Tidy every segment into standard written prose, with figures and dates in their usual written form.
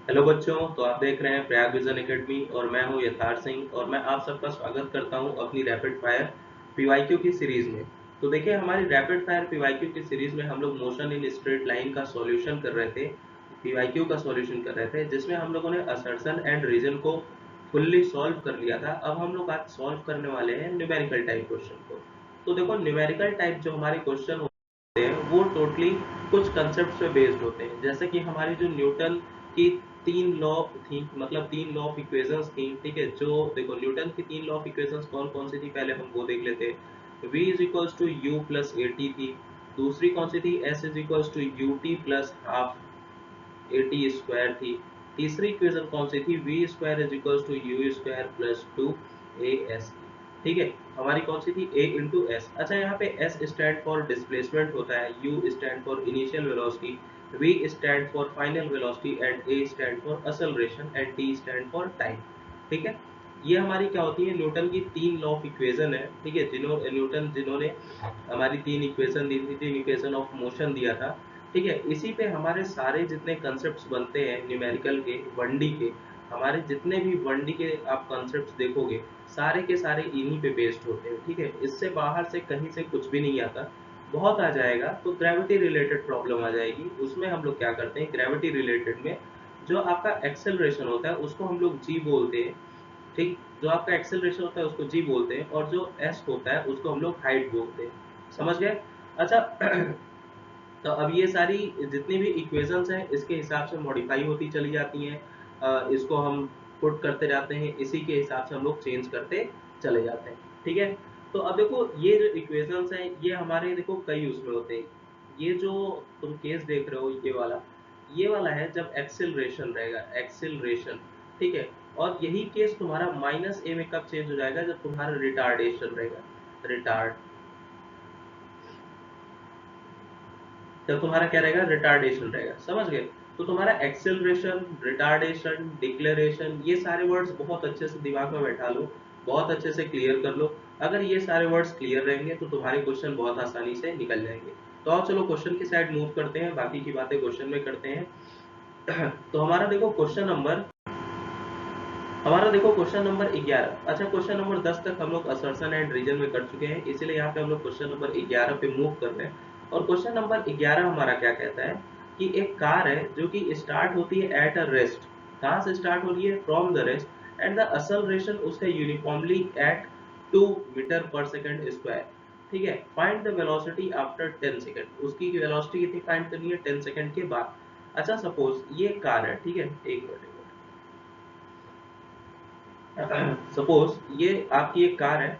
Hello बच्चों, तो आप देख रहे हैं प्रयाग विजन एकेडमी और मैं हूं यथार्थ सिंह और मैं आप सबका स्वागत करता हूं अपनी रैपिड फायर पीवाईक्यू की सीरीज में। तो देखिए, हमारी रैपिड फायर पीवाईक्यू की सीरीज में हम लोग मोशन इन स्ट्रेट लाइन का सॉल्यूशन कर रहे थे, पीवाईक्यू का सॉल्यूशन कर रहे थे, जिसमें हम लोगों ने असर्शन एंड रीजन को फुल्ली सॉल्व कर लिया था। अब हम लोग आज सॉल्व करने वाले हैं न्यूमेरिकल टाइप क्वेश्चन को। तो देखो, न्यूमेरिकल टाइप जो हमारे क्वेश्चन वो टोटली कुछ कंसेप्ट पे बेस्ड होते हैं। जैसे कि हमारी जो न्यूटन की तीन लॉ थी, मतलब तीन लॉ ऑफ इक्वेशंस थी, ठीक है। जो देखो, न्यूटन की तीन लॉ ऑफ इक्वेशंस कौन कौन सी थी, पहले हम वो देख लेते हैं। v is equals to u plus a t थी। दूसरी कौन सी थी, s is equals to u t plus half a t square थी। तीसरी इक्वेशन कौन सी थी, v square is equals to u square plus two a s. ठीक है, हमारी कौन सी थी, a इंटू एस। अच्छा, यहाँ पे s स्टैंड फॉर डिस्प्लेसमेंट होता है, u stand for initial velocity, v stand for final velocity and a stand for acceleration and t stand for time. ठीक है, ये हमारी क्या होती है, न्यूटन की तीन लॉ ऑफ इक्वेशन है। ठीक है, जिन्होंने हमारी तीन इक्वेशन दी थी, तीन इक्वेशन ऑफ मोशन दिया था। ठीक है, इसी पे हमारे सारे जितने कंसेप्ट बनते हैं न्यूमेरिकल के, 1D के, हमारे जितने भी 1D के आप कंसेप्ट देखोगे, सारे के सारे इन्हीं पे बेस्ड होते हैं। ठीक है, इससे बाहर से कहीं से कुछ भी नहीं आता। बहुत आ जाएगा तो ग्रेविटी रिलेटेड प्रॉब्लम आ जाएगी, उसमें हम लोग क्या करते हैं, ग्रेविटी रिलेटेड में जो आपका एक्सेलरेशन होता है उसको हम लोग जी बोलते हैं। ठीक, जो आपका एक्सेलरेशन होता है उसको जी बोलते हैं, और जो एस होता है उसको हम लोग हाइट बोलते हैं। समझ गए? अच्छा तो अब ये सारी जितनी भी इक्वेशंस हैं इसके हिसाब से मॉडिफाई होती चली जाती हैं। इसको हम पुट करते जाते हैं, इसी के हिसाब से हम लोग चेंज करते चले जाते हैं। ठीक है, तो अब देखो, ये जो इक्वेशंस हैं ये हमारे देखो कई उसमें होते हैं। ये जो तुम केस देख रहे हो, ये वाला है जब एक्सेलरेशन रहेगा, एक्सेलरेशन। ठीक है, और यही केस तुम्हारा माइनस ए में कब चेंज हो जाएगा, जब तुम्हारा रिटार्डेशन रहेगा, रिटार्ड। जब तुम्हारा क्या रहेगा, रिटार्डेशन रहेगा। समझ गए? तो तुम्हारा एक्सेलरेशन, रिटार्डेशन, डिक्लेरेशन, ये सारे वर्ड्स बहुत अच्छे से दिमाग में बैठा लो, बहुत अच्छे से क्लियर कर लो। अगर ये सारे वर्ड्स क्लियर रहेंगे तो तुम्हारे क्वेश्चन बहुत आसानी से निकल जाएंगे। तो आओ चलो क्वेश्चन की साइड मूव करते हैं, बाकी की बातें क्वेश्चन में करते हैं। तो हमारा देखो क्वेश्चन नंबर 11। अच्छा, क्वेश्चन नंबर 10 तक हम लोग असर्शन एंड रीजन में कर चुके हैं, इसीलिए यहाँ पे हम लोग क्वेश्चन नंबर 11 पे मूव कर रहे हैं। और क्वेश्चन नंबर 11 हमारा क्या कहता है कि एक कार है जो कि स्टार्ट होती है एट अ रेस्ट। कहाँ से स्टार्ट हो रही है, from the rest, and the acceleration उसका uniformly eight 2 metre per second square. ठीक है, find the velocity after 10 second. उसकी वेलोसिटी कितनी फाइंड करनी है, 10 सेकंड के बाद। अच्छा, सपोज ये कार है, ठीक है, एक मिनट। सपोज ये आपकी एक कार है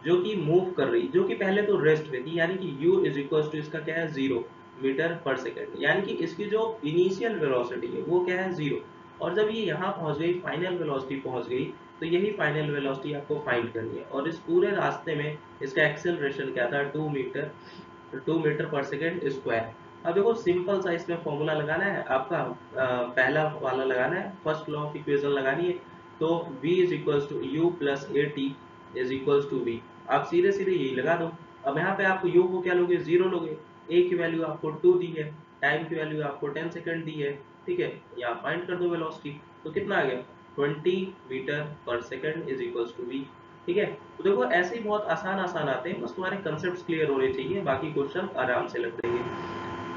जो कि मूव कर रही, जो कि पहले तो रेस्ट में थी, यानी कि u इज इक्वल टू इसका क्या है, 0 मीटर पर सेकेंड, यानी कि इसकी जो इनिशियल वेलोसिटी है वो क्या है, 0। और जब ये यहाँ पहुंच गई, फाइनल वेलोसिटी पहुंच गई, तो यही फाइनल वेलोसिटी आपको फाइंड करनी है। और इस पूरे रास्ते में इसका एक्सेलरेशन क्या था, 2 मीटर पर सेकेंड स्क्वायर। अब देखो, सिंपल सा इसमें फॉर्मूला लगाना है आपका, पहला वाला लगाना है, फर्स्ट लॉ ऑफ इक्वेशन लगानी है। तो v is equals to u plus a t is equals to v. आप सीधे सीधे यही लगा दो। अब यहाँ पे आप u को क्या लोगे, 0 लोगे। a की वैल्यू आपको 2 दी है, टाइम की वैल्यू आपको 10 सेकंड दी है। ठीक है, यहाँ फाइंड कर दो वेलोसिटी, तो कितना आ गया, 20 metre per second is equals to v। ठीक है, तो देखो ऐसे ही बहुत आसान आसान आते हैं, बस तुम्हारे कंसेप्ट क्लियर होने चाहिए, बाकी क्वेश्चन आराम से लग देंगे।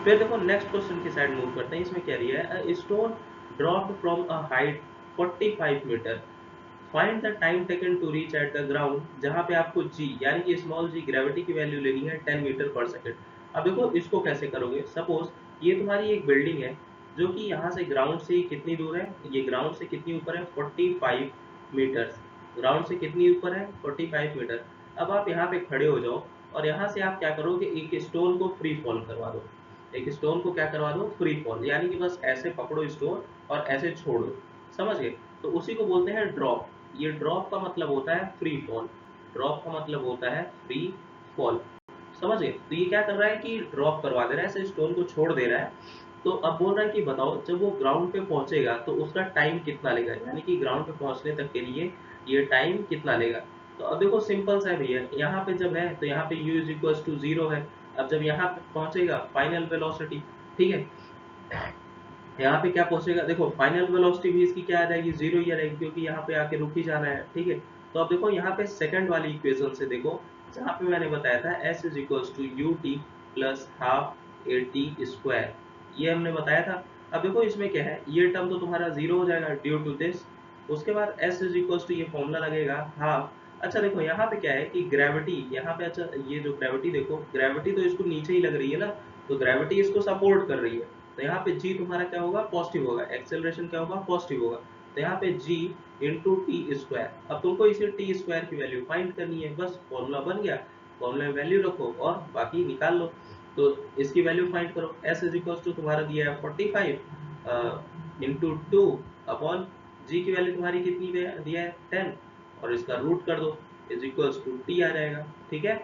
फिर देखो नेक्स्ट क्वेश्चन की साइड मूव करते हैं। इसमें क्या दिया है, stone dropped from a height 45 metre, find the time taken to reach at the ground. जहां पे आपको g यानी कि स्मॉल g ग्रेविटी की वैल्यू लेनी है 10 मीटर पर सेकंड। अब देखो इसको कैसे करोगे, सपोज ये तुम्हारी एक बिल्डिंग है जो कि यहाँ से ग्राउंड से कितनी दूर है, ये ग्राउंड से कितनी ऊपर है, 45 मीटर। ग्राउंड से कितनी ऊपर है, 45 मीटर। अब आप यहाँ पे खड़े हो जाओ और यहाँ से आप क्या करोगे, एक स्टोन को फ्री फॉल करवा दो। एक स्टोन को क्या करवा दो, फ्री फॉल, यानी कि बस ऐसे पकड़ो स्टोन और ऐसे छोड़ दो। समझ गए? तो उसी को बोलते हैं ड्रॉप। ये ड्रॉप का मतलब होता है फ्री फॉल। ड्रॉप का मतलब होता है फ्री फॉल। समझ गए? तो ये क्या कर रहा है कि ड्रॉप करवा दे रहा है, ऐसे स्टोन को छोड़ दे रहा है। तो अब बोल रहा है कि बताओ जब वो ग्राउंड पे पहुंचेगा तो उसका टाइम कितना लेगा, यानी कि ग्राउंड पे पहुंचने तक के लिए ये टाइम कितना लेगा। तो अब देखो सिंपल सा है भैया, यहाँ पे जब है तो यहाँ पे u इज इक्वल टू 0 है। अब जब यहाँ पे पहुंचेगा, फाइनल वेलोसिटी, ठीक है, यहाँ पे क्या पहुंचेगा, देखो फाइनल वेलोसिटी भी इसकी क्या आ जाएगी, जीरो ही आ जाएगी, क्योंकि यहाँ पे आके रुक ही जाना है, ठीक है। तो अब देखो यहाँ पे सेकंड वाली इक्वेशन से देखो, जहाँ पे मैंने बताया था s is equals to u t plus half a t square, ये हमने बताया था। अब देखो इसमें क्या है, ये टर्म तो तुम्हारा जीरो हो जाएगा ड्यू टू दिस। उसके बाद s इज इक्वल्स टू ये फॉर्मूला लगेगा हाफ। अच्छा देखो यहाँ पे क्या है कि ग्रेविटी यहाँ पे, अच्छा ये जो ग्रेविटी देखो, ग्रेविटी तो इसको नीचे ही लग रही है ना, तो ग्रेविटी इसको सपोर्ट कर रही है, तो यहाँ पे g तुम्हारा क्या होगा, पॉजिटिव होगा, एक्सेलरेशन क्या होगा, पॉजिटिव होगा। तो यहाँ पे g इंटू टी स्क्वायर। अब तुमको इसे टी स्क्वायर की वैल्यू फाइंड करनी है, बस फॉर्मूला बन गया, फॉर्मूला में वैल्यू रखो और बाकी निकाल लो। तो इसकी वैल्यू फाइंड करो, s इज इक्वल टू तुम्हारा दिया है 45 इंटू टू अपॉन g की वैल्यू तुम्हारी कितनी दिया है 10, और इसका रूट कर दो, इज इक्वल टू टी आ जाएगा, ठीक है।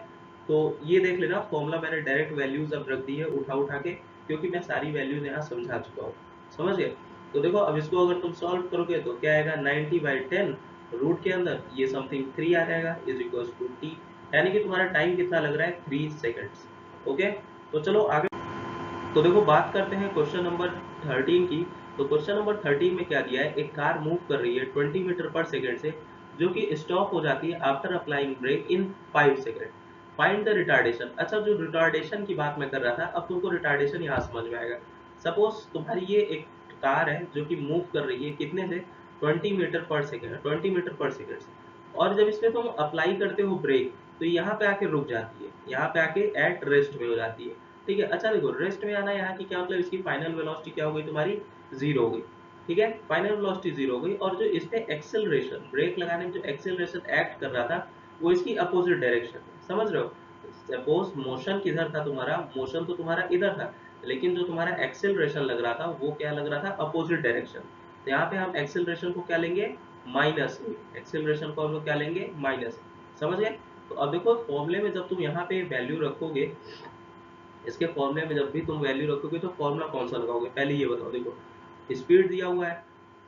तो ये देख लेना, फॉर्मूला मैंने डायरेक्ट वैल्यूज अब रख दी है उठा उठा के, क्योंकि मैं सारी वैल्यूज यहाँ समझा चुका हूँ, समझ गए। तो देखो अब इसको अगर तुम सॉल्व करोगे तो क्या आएगा, 90/10 रूट के अंदर ये समथिंग 3 आ जाएगा, इज इक्वल टू टी, यानी कि तुम्हारा टाइम कितना लग रहा है, 3 सेकेंड्स। ओके, तो चलो आगे। तो देखो बात करते हैं क्वेश्चन नंबर 13 की। तो क्वेश्चन नंबर 13 में क्या दिया है, एक कार मूव कर रही है 20 मीटर पर सेकेंड से, जो कि स्टॉप हो जाती है after applying brake in 5 second. Find the retardation. अच्छा, जो रिटार्डेशन की बात मैं कर रहा था, अब तुमको रिटार्डेशन यहाँ समझ में आएगा। सपोज तुम्हारी ये एक कार है जो कि मूव कर रही है कितने से, 20 metre per second, 20 metre per second से, और जब इसमें तुम अप्लाई करते हो ब्रेक, तो यहाँ पे आके रुक जाती है, यहाँ पे आके एट रेस्ट में हो जाती है, ठीक है। अच्छा देखो, रेस्ट में आना यहाँ की क्या मतलब, इसकी फाइनल वेलोसिटी क्या हो गई तुम्हारी, जीरो हो गई, ठीक है, फाइनल वेलोसिटी जीरो हो गई। और जो इस पे एक्सेलरेशन, ब्रेक लगाने में जो एक्सेलरेशन एक्ट कर रहा था, वो इसकी अपोजिट डायरेक्शन में, समझ रहे हो। सपोज मोशन किधर था तुम्हारा, मोशन तो तुम्हारा इधर था, लेकिन जो तुम्हारा एक्सेलरेशन लग रहा था वो क्या लग रहा था, अपोजिट डायरेक्शन। तो यहाँ पे हम एक्सेलरेशन को क्या लेंगे, माइनस, एक्सेलरेशन को हम लोग क्या लेंगे, माइनस, समझ गए। तो अब देखो फॉर्मूले में जब तुम यहाँ पे वैल्यू रखोगे, इसके फॉर्मूले में जब भी तुम वैल्यू रखोगे तो फॉर्मूला कौन सा लगाओगे, पहले ये बताओ। देखो स्पीड दिया हुआ है,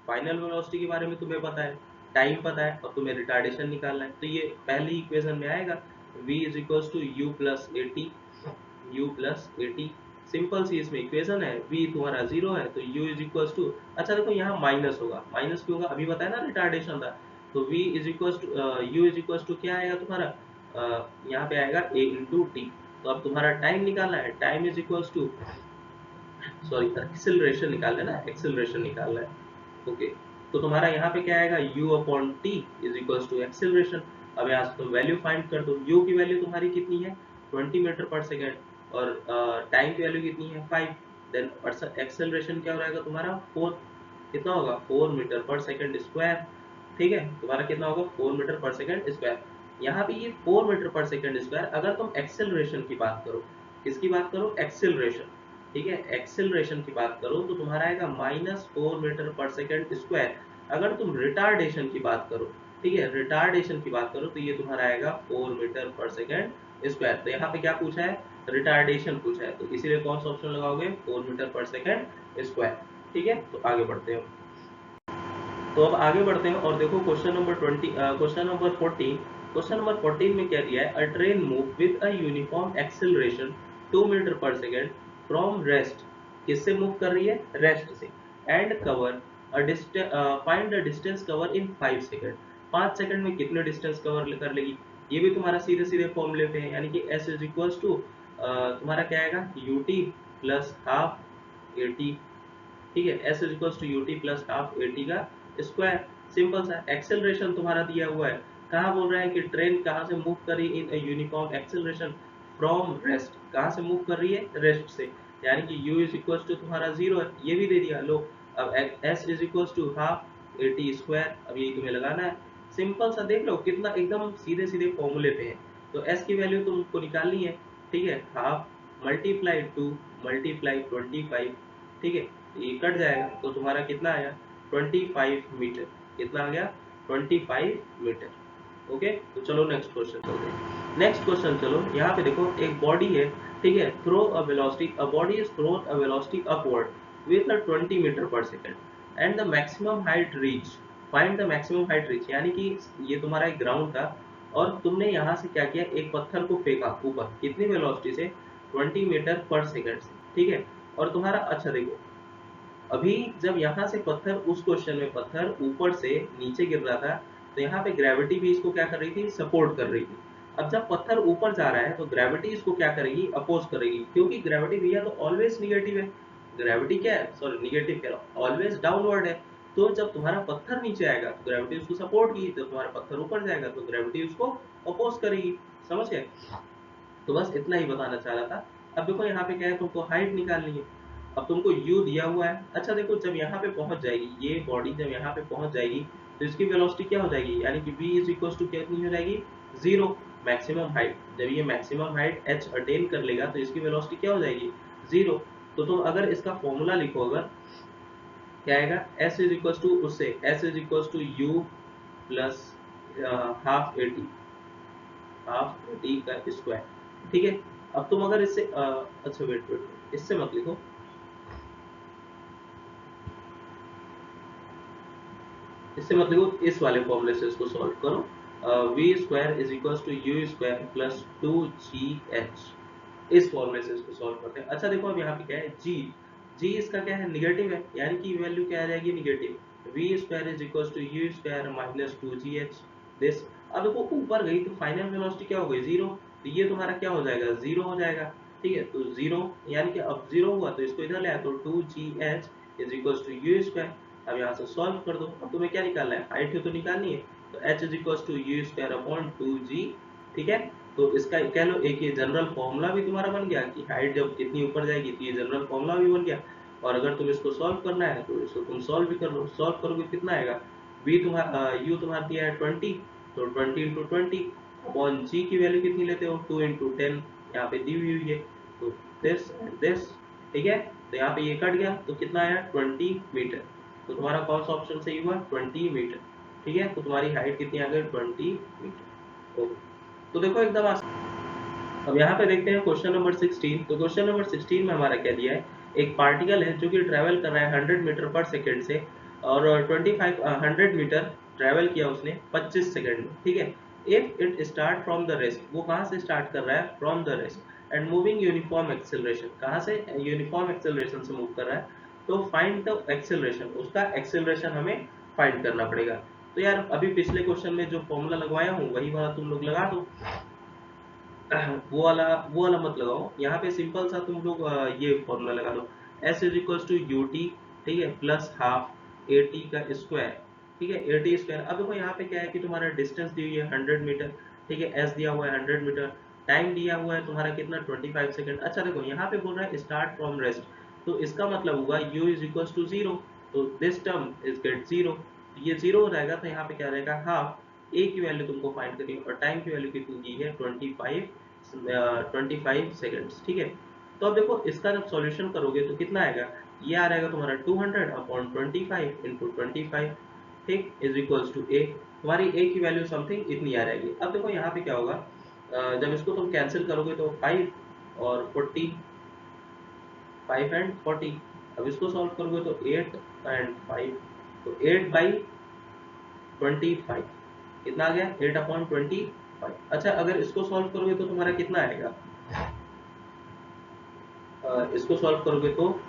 फाइनल वेलोसिटी के बारे में तुम्हें पता है, टाइम पता है, और तुम्हें रिटार्डेशन निकालना है, तो ये पहली इक्वेशन में आएगा, v is equal to u plus a t, u plus a t. Simple सी इसमें इक्वेशन है, v तुम्हारा जीरो है तो u इज इक्वल टू, अच्छा देखो यहाँ माइनस होगा, माइनस क्यों होगा, अभी बताया ना रिटार्डेशन था। तो v is equal to u is equal to क्या आएगा तुम्हारा, यहाँ पे आएगा a इंटू टी। तो अब तुम्हारा टाइम निकालना है, time is equal to, sorry acceleration निकालना है ना, एक्सेलरेशन निकालना है, ओके। तो तुम्हारा यहाँ पे क्या आएगा, u upon t is equal to acceleration. अब यहाँ से तुम वैल्यू फाइंड कर दो, u की वैल्यू तुम्हारी कितनी है, 20 मीटर पर सेकेंड, और टाइम की वैल्यू कितनी है, 5। देन एक्सेलरेशन क्या हो जाएगा तुम्हारा, 4, कितना होगा, 4 मीटर पर सेकेंड स्क्वायर, ठीक है। तुम्हारा कितना होगा, 4 मीटर पर सेकेंड स्क्वायर। यहाँ पे ये 4 मीटर पर सेकेंड स्क्वायर, अगर तुम एक्सेलरेशन की बात करो, किसकी बात करो, एक्सेलरेशन, ठीक है, एक्सेलरेशन की बात करो तो तुम्हारा आएगा -4 मीटर पर सेकेंड स्क्वायर। अगर तुम रिटार्डेशन की बात करो, ठीक है, रिटार्डेशन की बात करो तो ये तुम्हारा आएगा 4 मीटर पर सेकेंड स्क्वायर। तो यहाँ पे क्या पूछा है, रिटार्डेशन पूछा है, तो इसीलिए कौन सा ऑप्शन लगाओगे, 4 मीटर पर सेकेंड स्क्वायर, ठीक है। तो आगे बढ़ते हैं, तो अब आगे बढ़ते हैं और देखो question number 20, question number 14। Question number 14 में क्या दिया है, a train move with a uniform acceleration 2 metre per second from rest, किससे मूव कर रही है, रेस्ट से, and cover a distance, find the distance cover in 5 second, 5 second में कितने डिस्टेंस कवर कर लेगी। ये भी तुम्हारा सीधे सीधे फॉर्मूले पे है, यानी कि s इज इक्वल टू तुम्हारा क्या आएगा, ut plus half a t, ठीक है, s is equal to u t plus half a t का स्क्वायर। सिंपल सा, एक्सेलरेशन तुम्हारा दिया हुआ है, कहाँ बोल रहा है कि ट्रेन कहाँ से मूव कर रही है, in uniform acceleration from rest, कहाँ से मूव कर रही है, रेस्ट से, यानी कि u इज इक्वल टू तुम्हारा जीरो है, ये भी दे दिया लो। अब s is equal to half a t square, अब यही तुम्हें लगाना है। सिंपल सा, देख लो कितना एकदम सीधे सीधे फॉर्मूले पे है। तो s की वैल्यू तुमको निकालनी है, ठीक है, हाफ मल्टीप्लाई 2 मल्टीप्लाई 25, ठीक है, ये कट जाएगा तो तुम्हारा कितना आया, 25 मीटर, कितना आ गया, 25 मीटर। ओके, तो चलो नेक्स्ट क्वेश्चन चलते हैं। नेक्स्ट क्वेश्चन चलो, यहाँ पे देखो एक बॉडी है, ठीक है, throw a velocity, a body is thrown a velocity upward with a 20 metre per second and the maximum height reach, find the maximum height reach, यानी कि ये तुम्हारा एक ग्राउंड था और तुमने यहाँ से क्या किया, एक पत्थर को फेंका ऊपर, कितनी वेलोसिटी से, 20 मीटर पर सेकेंड से, ठीक है। और तुम्हारा, अच्छा देखो, अभी जब यहाँ से पत्थर, उस क्वेश्चन में पत्थर ऊपर से नीचे गिर रहा था, तो यहाँ पे ग्रेविटी भी इसको क्या कर रही थी, सपोर्ट कर रही थी। अब जब पत्थर ऊपर जा रहा है तो ग्रेविटी इसको क्या करेगी, अपोज करेगी, क्योंकि ग्रेविटी भैया तो ऑलवेज निगेटिव है। ग्रेविटी क्या है, सॉरी निगेटिव कह रहा हूँ, ऑलवेज डाउनवर्ड है। तो जब तुम्हारा पत्थर नीचे आएगा तो ग्रेविटी उसको सपोर्ट की, जब तुम्हारा पत्थर ऊपर जाएगा तो ग्रेविटी उसको अपोज करेगी। समझ गए? तो बस इतना ही बताना चाह रहा था। अब देखो यहाँ पे क्या है, तुमको हाइट निकालनी है। अब तुमको u दिया हुआ है। अच्छा देखो, जब यहाँ पे पहुंच जाएगी ये बॉडी, जब यहाँ पे पहुंच जाएगी तो इसकी वेलोसिटी क्या हो जाएगी, यानी कि v इज इक्वल टू कितनी हो जाएगी, 0, मैक्सिमम हाइट। जब ये मैक्सिमम हाइट h अटेन कर लेगा तो इसकी वेलोसिटी क्या हो जाएगी, 0। तो तुम अगर इसका फॉर्मूला लिखो, अगर क्या आएगा, s इज इक्वल टू, उससे s is equal to u plus half a t का स्क्वायर। ठीक है। अब तुम अगर इससे अच्छा वेट वेट, इससे मत लिखो, इससे मत लिखो, इस वाले फॉर्मूले से इसको सॉल्व करो। V square is equal to u square plus 2gh, इस फॉर्मूले से इसको सॉल्व करते हैं। अच्छा देखो, अब यहाँ पे क्या है, जी इसका क्या है, निगेटिव है, यानी कि वैल्यू क्या आ जाएगी, negative. V square is equal to u square minus 2gh this. अब देखो ऊपर गई तो फाइनल वेलोसिटी क्या हो गई, 0। तो ये तुम्हारा क्या हो जाएगा, 0 हो जाएगा। ठीक है, तो 0 यानी कि अब 0 हुआ तो इसको इधर ले आया, तो 2gh is equal to u square. अब यहाँ से सॉल्व कर दो। अब तुम्हें क्या निकालना है, हाइट तो निकालनी है, तो h is equal to u square upon 2g। ठीक है, तो इसका कह लो एक ये जनरल फॉर्मूला भी तुम्हारा बन गया कि हाइट जब कितनी ऊपर जाएगी तो ये जनरल फॉर्मूला भी बन गया। और अगर तुम इसको सॉल्व करना है तो इसको तुम सॉल्व भी कर लो। सॉल्व करोगे कितना आएगा, v तुम्हारा u तुम्हारा दिया है 20, तो 20 इंटू 20 अपॉन g की वैल्यू कितनी लेते हो, 2 इंटू 10 यहाँ पे दी हुई है, तो दिस एंड दिस। ठीक है, तो यहाँ पे ये कट गया तो कितना आया, 20 मीटर। तो तुम्हारा कौन सा ऑप्शन सही हुआ, 20 मीटर। ठीक है, तो तुम्हारी हाइट कितनी आ गई, 20 मीटर। ओके, तो देखो एकदम अब यहाँ पे देखते हैं क्वेश्चन नंबर 16। तो क्वेश्चन नंबर 16 में हमारा क्या दिया है, एक पार्टिकल है जो कि ट्रेवल कर रहा है 100 मीटर पर सेकेंड से, और 100 मीटर ट्रेवल किया उसने 25 सेकेंड में। ठीक है, if it start from the rest, वो कहाँ से स्टार्ट कर रहा है, from the rest, and moving uniform acceleration, कहाँ से, यूनिफॉर्म एक्सेलरेशन से मूव कर रहा है। तो फाइंड द एक्सेलरेशन, उसका एक्सेलरेशन हमें फाइंड करना पड़ेगा। तो यार अभी पिछले क्वेश्चन में जो फॉर्मूला लगवाया हूँ वही वाला तुम लोग लगा दो। वो वाला मत लगाओ, यहाँ पे सिंपल सा तुम लोग ये फॉर्मूला लगा लो, s is equal to u t, ठीक है, प्लस हाफ ए टी का स्क्वायर। ठीक है, ए टी स्क्वायर। अब देखो यहाँ पे क्या है कि तुम्हारा डिस्टेंस दी हुई है 100 मीटर। ठीक है, s दिया हुआ है 100 मीटर, टाइम दिया हुआ है तुम्हारा कितना, 25 सेकंड। अच्छा देखो यहाँ पे बोल रहा है स्टार्ट फ्रॉम रेस्ट, तो इसका मतलब हुआ u इज इक्वल टू 0, तो दिस टर्म इज गेट 0, ये 0 हो जाएगा। तो यहाँ पे क्या रहेगा, हाफ a की वैल्यू तुमको फाइंड करनी है, और टाइम की वैल्यू कितनी दी है, 25 सेकेंड्स। ठीक है, तो अब देखो इसका जब सॉल्यूशन करोगे तो कितना आएगा, ये आ रहेगा तुम्हारा 200 अपॉन 25 इंटू 25, ठीक, इज इक्वल्स टू ए। तुम्हारी ए की वैल्यू समथिंग इतनी आ जाएगी। अब देखो यहाँ पे क्या होगा, जब इसको तुम कैंसिल करोगे तो 5 और 40, 5 एंड 40। अब इसको सॉल्व करोगे तो 8 एंड 5, तो 8 बाई 25 कितना आ गया, 8 अपॉन 25। अच्छा अगर इसको सॉल्व करोगे तो तुम्हारा कितना आएगा, इसको सॉल्व करोगे तो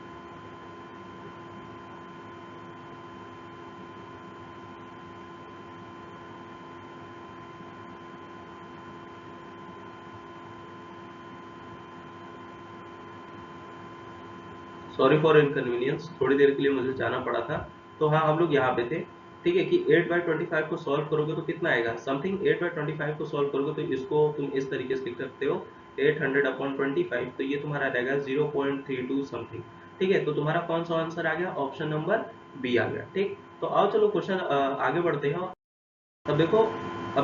सॉरी फॉर इनकन्वीनियंस, थोड़ी देर के लिए मुझे जाना पड़ा था। तो हाँ, हम लोग यहाँ पे थे। ठीक है, कि 8 बाई 25 को सॉल्व करोगे तो कितना आएगा, समथिंग 8 बाई 25 को सॉल्व करोगे तो इसको तुम इस तरीके से लिख सकते हो, 800 अपॉन 25, तो ये तुम्हारा रहेगा 0.32 समथिंग। ठीक है, तो तुम्हारा कौन सा आंसर आ गया, ऑप्शन नंबर बी आ गया। ठीक, तो आओ चलो क्वेश्चन आगे बढ़ते हैं। अब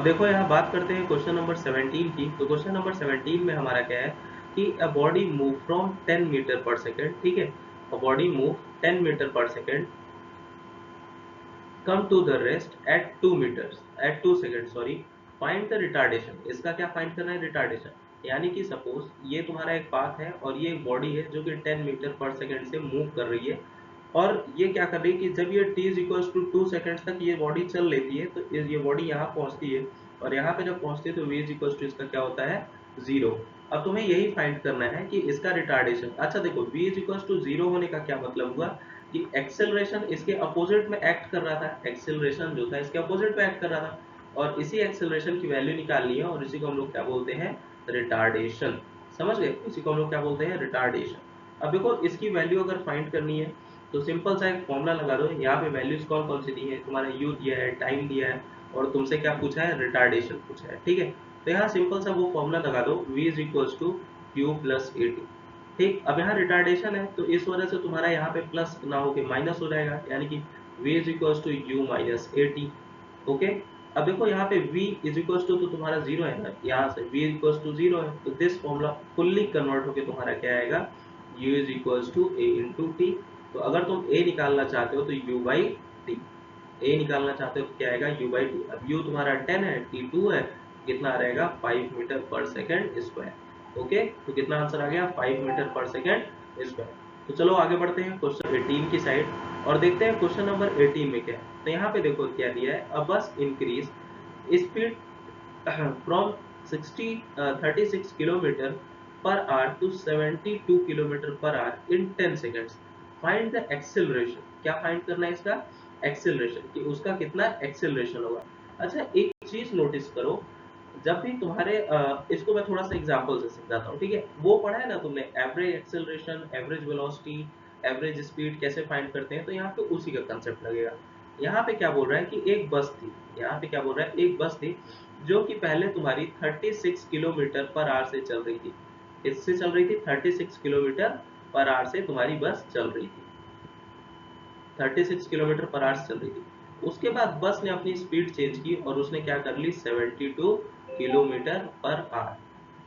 देखो यहाँ बात करते हैं क्वेश्चन नंबर 17 की। तो क्वेश्चन नंबर 17 में हमारा क्या है कि a body move from 10 metre per second. ठीक है, a body move 10 metre per second come to the rest at 2 second, sorry, find the retardation. इसका क्या फाइंड करना है, रिटार्डेशन। यानी कि सपोज ये तुम्हारा एक पाथ है और ये एक बॉडी है जो कि 10 मीटर पर सेकेंड से मूव कर रही है, और ये क्या कर रही है कि जब ये t is equal to 2 seconds तक ये बॉडी चल लेती है, तो ये बॉडी यहाँ पहुँचती है, और यहाँ पे जब पहुँचती है तो v इज इक्वल टू इसका क्या होता है, 0। अब तुम्हें यही फाइंड करना है कि इसका रिटार्डेशन। अच्छा देखो, v इज इक्वल टू 0 होने का क्या मतलब हुआ, कि एक्सेलरेशन इसके अपोजिट में एक्ट कर रहा था, एक्सेलरेशन जो था इसके अपोजिट में एक्ट कर रहा था, और इसी एक्सेलरेशन की वैल्यू निकालनी है, और इसी को हम लोग क्या बोलते हैं, रिटार्डेशन। समझ गए, इसी को हम लोग क्या बोलते हैं, रिटार्डेशन। अब देखो इसकी वैल्यू अगर फाइंड करनी है तो सिंपल सा एक फॉर्मूला लगा दो। यहाँ पे वैल्यूज कौन कौन सी दी है, तुम्हारा यू दिया है, टाइम दिया है, और तुमसे क्या पूछा है, रिटार्डेशन पूछा है, ठीक है। तो यहाँ सिंपल सा वो फॉर्मूला लगा दो, v is equals to q plus a t. ठीक, अब यहाँ रिटार्डेशन है तो इस वजह से तुम्हारा यहाँ पे प्लस ना होके माइनस हो जाएगा, यानी कि v is equals to u minus a t. Okay, अब देखो यहाँ पे v इज इक्वल्स टू तो तुम्हारा जीरो है ना, यहाँ से v इक्वल्स टू जीरो है, तो दिस फॉर्मूला फुल्ली कन्वर्ट होके तुम्हारा क्या आएगा, u is equals to a into t. तो अगर तुम a निकालना चाहते हो तो u बाई टी, a निकालना चाहते हो तो क्या आएगा, u बाई टी। अब u तुम्हारा 10 है, t 2 है, कितना रहेगा 5 metre per second square. Okay, तो कितना आंसर आ गया, 5 मीटर पर सेकेंड स्क्वायर। तो चलो आगे बढ़ते हैं क्वेश्चन 18 की साइड और देखते हैं क्वेश्चन नंबर 18 में क्या है। तो यहाँ पे देखो क्या दिया है, a bus increase speed from 36 kilometre per hour to 72 kilometre per hour in 10 seconds. Find the acceleration, क्या फाइंड करना है इसका, एक्सेलरेशन, कि उसका कितना एक्सेलरेशन होगा। अच्छा एक चीज नोटिस करो, जब भी तुम्हारे इसको मैं थोड़ा सा एग्जांपल से समझाता हूँ, ठीक है। वो पढ़ा है ना तुमने, average acceleration, average velocity, average speed कैसे फाइंड करते हैं, तो यहाँ पे उसी का कंसेप्ट लगेगा। यहाँ पे क्या बोल रहा है कि एक बस थी, यहाँ पे क्या बोल रहा है, एक बस थी जो कि पहले तुम्हारी 36 किलोमीटर पर आवर से चल रही थी। इससे चल रही थी 36 किलोमीटर पर आवर से तुम्हारी बस चल रही थी, 36 किलोमीटर पर आवर चल रही थी। उसके बाद बस ने अपनी स्पीड चेंज की और उसने क्या कर ली, 72 किलोमीटर पर आवर।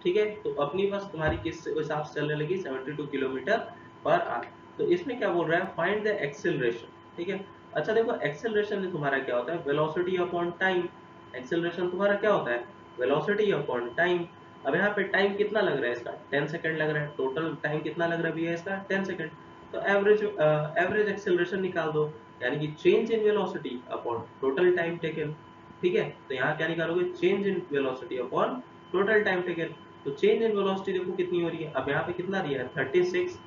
ठीक है, तो अपनी बस तुम्हारी किस हिसाब से चलने लगी, 72 किलोमीटर पर आवर। तो इसमें क्या बोल रहा है, फाइंड द एक्सेलरेशन। ठीक है, अच्छा देखो एक्सेलरेशन तुम्हारा क्या होता है, वेलोसिटी अपॉन टाइम। एक्सेलरेशन तुम्हारा क्या होता है, वेलोसिटी अपॉन टाइम। अब यहाँ पे टाइम कितना लग रहा है इसका, 10 सेकंड लग रहा है, टोटल टाइम कितना लग रहा है भैया इसका, 10 सेकंड। तो एवरेज एक्सेलरेशन निकाल दो, यानी कि change in velocity upon total time taken. ठीक है, तो यहाँ क्या निकालोगे, change in velocity upon total time taken. तो चेंज इन वेलोसिटी देखो कितनी हो रही है, अब यहाँ पे कितना दिया है, 36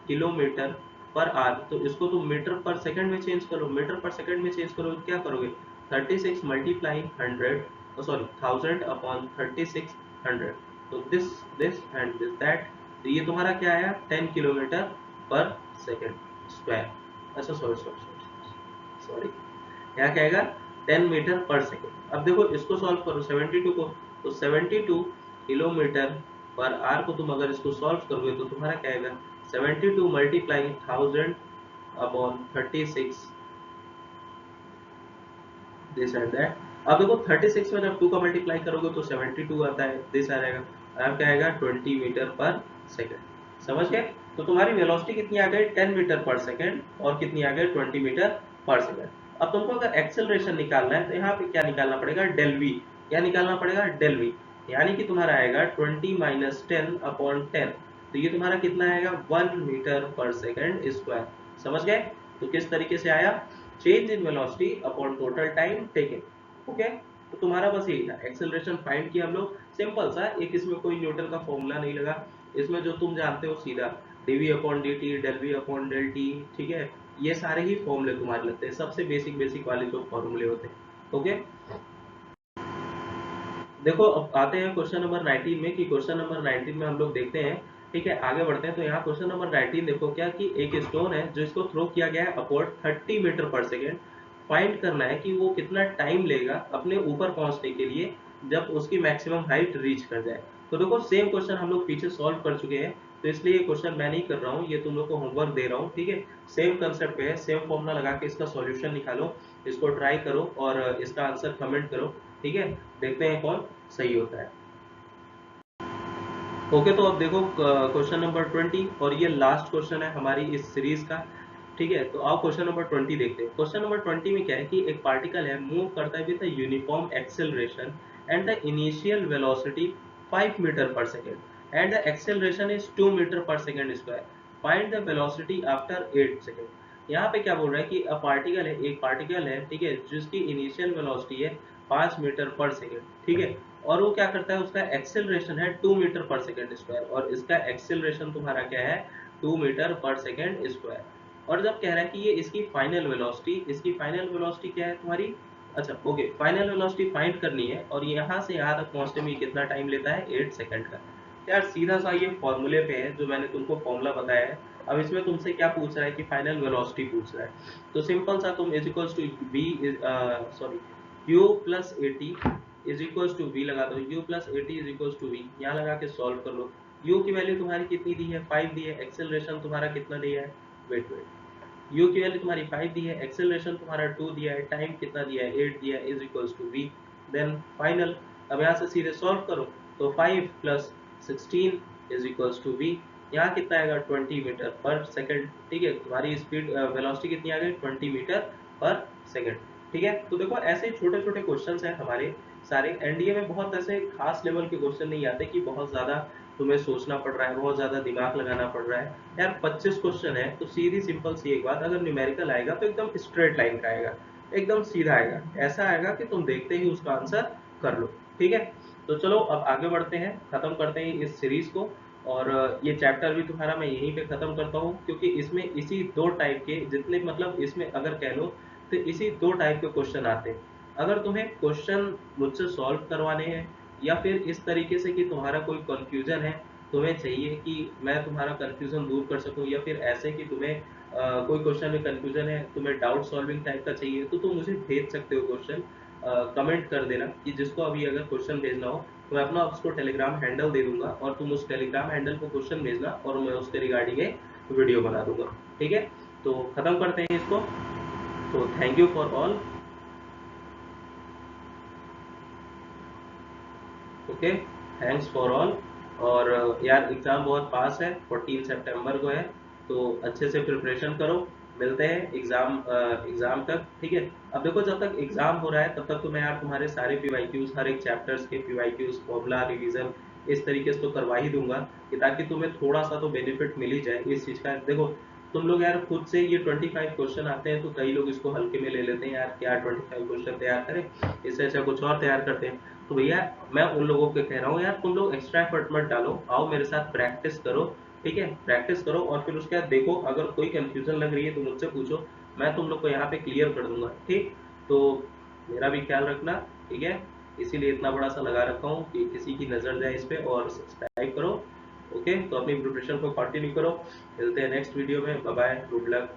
किलोमीटर पर आवर। तो इसको तुम मीटर पर सेकंड में चेंज करो, मीटर पर सेकंड में चेंज करो, क्या करोगे, 36 मल्टीप्लाई 100, सॉरी 1000 अपॉन 3600। तो दिस एंड दिस दैट, तो ये तुम्हारा क्या आया, 10 किलोमीटर पर सेकंड स्क्वायर। अच्छा सॉरी सॉरी सॉरी सॉरी, यहाँ क्या आएगा, 10 मीटर पर सेकंड। अब देखो इसको सॉल्व करो 72 को, तो 72 किलोमीटर पर आवर को तुम अगर इसको सॉल्व करोगे तो तुम्हारा क्या आएगा, 72 multiply 1000 upon 36 this and that. अब देखो 36 में जब 2 का मल्टीप्लाई करोगे तो 72 आता है, दिस आ जाएगा, अब क्या आएगा 20 मीटर पर सेकंड। समझ गए, तो तुम्हारी वेलोसिटी कितनी आ गई, 10 मीटर पर सेकंड, और कितनी आ गई, 20 मीटर पर सेकंड। अब तुमको अगर एक्सेलरेशन निकालना है तो यहाँ पे क्या निकालना पड़ेगा, डेल वी। क्या निकालना पड़ेगा, डेल वी, यानी कि तुम्हारा आएगा 20 माइनस 10 अपॉन 10। तो ये तुम्हारा कितना आएगा, 1 मीटर पर सेकंड स्क्वायर। समझ गए, तो किस तरीके से आया, change in velocity upon total time taken. Okay, तो तुम्हारा बस यही था, एक्सेलरेशन फाइंड किया हम लोग, सिंपल सा एक, इसमें कोई न्यूटन का फॉर्मूला नहीं लगा, इसमें जो तुम जानते हो सीधा dv upon dt, del v upon del t, ठीक है, ये सारे ही फॉर्मूले तुम्हारे लगते हैं, सबसे बेसिक बेसिक वाले जो फॉर्मूले होते हैं। ओके, देखो अब आते हैं क्वेश्चन नंबर 19 में, कि क्वेश्चन नंबर 19 में हम लोग देखते हैं। ठीक है, आगे बढ़ते हैं। तो यहाँ क्वेश्चन नंबर 19 देखो क्या, कि एक स्टोन है जो इसको थ्रो किया गया है upward 30 metre per second. Find करना है कि वो कितना टाइम लेगा अपने ऊपर पहुंचने के लिए जब उसकी मैक्सिमम हाइट रीच कर जाए। तो देखो सेम क्वेश्चन हम लोग पीछे सॉल्व कर चुके हैं, तो इसलिए ये क्वेश्चन मैं नहीं कर रहा हूँ, ये तुम लोग को होमवर्क दे रहा हूँ। ठीक है, सेम कंसेप्ट पे है, सेम फॉर्मूला लगा के इसका सॉल्यूशन निकालो, इसको ट्राई करो और इसका आंसर कमेंट करो। ठीक है, देखते हैं कौन सही होता है। ओके, तो अब देखो क्वेश्चन नंबर 20, और ये लास्ट क्वेश्चन है हमारी इस सीरीज का। ठीक है, तो आओ क्वेश्चन नंबर 20 देखते हैं। क्वेश्चन नंबर 20 में क्या है, कि एक पार्टिकल है मूव करता है with uniform acceleration and the initial velocity 5 metre per second and the acceleration is 2 metre per second square. Find the velocity after 8 second. यहाँ पे क्या बोल रहा है कि पार्टिकल है, एक पार्टिकल है, ठीक है, जिसकी इनिशियल वेलोसिटी है 5 मीटर पर सेकेंड। ठीक है, और वो क्या करता है, उसका एक्सेलरेशन है 2 मीटर पर सेकेंड स्क्वायर, और इसका एक्सेलरेशन तुम्हारा क्या है, 2 मीटर पर सेकेंड स्क्वायर। और जब कह रहा है कि ये इसकी फाइनल वेलोसिटी क्या है तुम्हारी, अच्छा ओके, फाइनल वेलोसिटी फाइंड करनी है और यहाँ से यहाँ तक पहुँचने में कितना टाइम लेता है, 8 सेकंड का। यार सीधा सा ये फॉर्मूले पे है जो मैंने तुमको फॉर्मूला बताया है। अब इसमें तुमसे क्या पूछ रहा है कि फाइनल वेलोसिटी पूछ रहा है, तो सिंपल सा तुम is equals to b sorry u plus a t is equals to v लगा दो, u plus a t is equals to v, यहाँ लगा के सॉल्व कर लो। u की वैल्यू तुम्हारी कितनी दी है, 5 दी है, एक्सेलरेशन तुम्हारा कितना दिया है, वेट u की वैल्यू तुम्हारी 5 दी है, एक्सेलरेशन तुम्हारा 2 दिया है, टाइम कितना दिया है, 8 दिया है, is equals to v, then final. अब यहाँ से सीधे सॉल्व करो तो 5 plus 16 is equals to v, यहाँ कितना आएगा 20 मीटर पर सेकंड, ठीक है, तुम्हारी स्पीड वेलोसिटी कितनी आ गई 20 मीटर पर सेकंड, ठीक है। तो देखो ऐसे छोटे छोटे क्वेश्चंस हैं हमारे सारे, एनडीए में बहुत ऐसे खास लेवल के क्वेश्चन नहीं आते कि बहुत ज्यादा तुम्हें सोचना पड़ रहा है, बहुत ज्यादा दिमाग लगाना पड़ रहा है। यार 25 क्वेश्चन है तो सीधी सिंपल सी एक बात, अगर न्यूमेरिकल आएगा तो एकदम स्ट्रेट लाइन का आएगा, एकदम सीधा आएगा, ऐसा आएगा कि तुम देखते ही उसका आंसर कर लो, ठीक है। तो चलो अब आगे बढ़ते हैं, खत्म करते हैं इस सीरीज को, और ये चैप्टर भी तुम्हारा मैं यहीं पे खत्म करता हूँ, क्योंकि इसमें इसी दो टाइप के जितने, मतलब इसमें अगर कह लो तो इसी दो टाइप के क्वेश्चन आते हैं। अगर तुम्हें क्वेश्चन मुझसे सॉल्व करवाने हैं या फिर इस तरीके से कि तुम्हारा कोई कंफ्यूजन है, तुम्हें चाहिए कि मैं तुम्हारा कंफ्यूजन दूर कर सकूं, या फिर ऐसे कि तुम्हें कोई क्वेश्चन में कंफ्यूजन है, तुम्हें डाउट सॉल्विंग टाइप का चाहिए, तो तुम मुझे भेज सकते हो क्वेश्चन, कमेंट कर देना कि जिसको अभी अगर क्वेश्चन भेजना हो, तो मैं अपना उसको टेलीग्राम हैंडल दे दूंगा और तुम उस टेलीग्राम हैंडल को क्वेश्चन भेजना और मैं उसके रिगार्डिंग एक वीडियो बना दूंगा, ठीक है। तो खत्म करते हैं इसको, तो thank you for all, okay, thanks for all. और यार एग्ज़ाम बहुत पास है, 14 सितंबर को है, तो अच्छे से प्रिपरेशन करो, मिलते हैं एग्ज़ाम तक, ठीक है। अब देखो जब तक एग्ज़ाम हो रहा है तब तक तो मैं यार तुम्हारे सारे पीवाईक्यूज, हर एक चैप्टर्स के पीवाईक्यूज, फॉर्मूला रिवीजन इस तरीके से तो करवा ही दूंगा कि ताकि तुम्हें थोड़ा सा तो बेनिफिट मिल ही जाए इस चीज़ का। देखो तुम लोग यार खुद से ये 25 क्वेश्चन आते हैं तो कई लोग इसको हल्के में ले लेते हैं, यार क्या 25 क्वेश्चन तैयार करें, इससे अच्छा कुछ और तैयार करते हैं। तो भैया मैं उन लोगों को कह रहा हूँ, यार तुम लोग एक्स्ट्रा एफर्ट मत डालो, आओ मेरे साथ प्रैक्टिस करो, ठीक है, प्रैक्टिस करो और फिर उसके बाद देखो अगर कोई कंफ्यूजन लग रही है तो मुझसे पूछो, मैं तुम लोग को यहाँ पे क्लियर कर दूंगा, ठीक। तो मेरा भी ख्याल रखना, ठीक है, इसीलिए इतना बड़ा सा लगा रखा हूँ कि किसी की नज़र जाए इस पर, और सब्सक्राइब करो, ओके। तो अपनी प्रिपरेशन को कंटिन्यू करो, मिलते हैं नेक्स्ट वीडियो में, बाय बाय, गुड लक।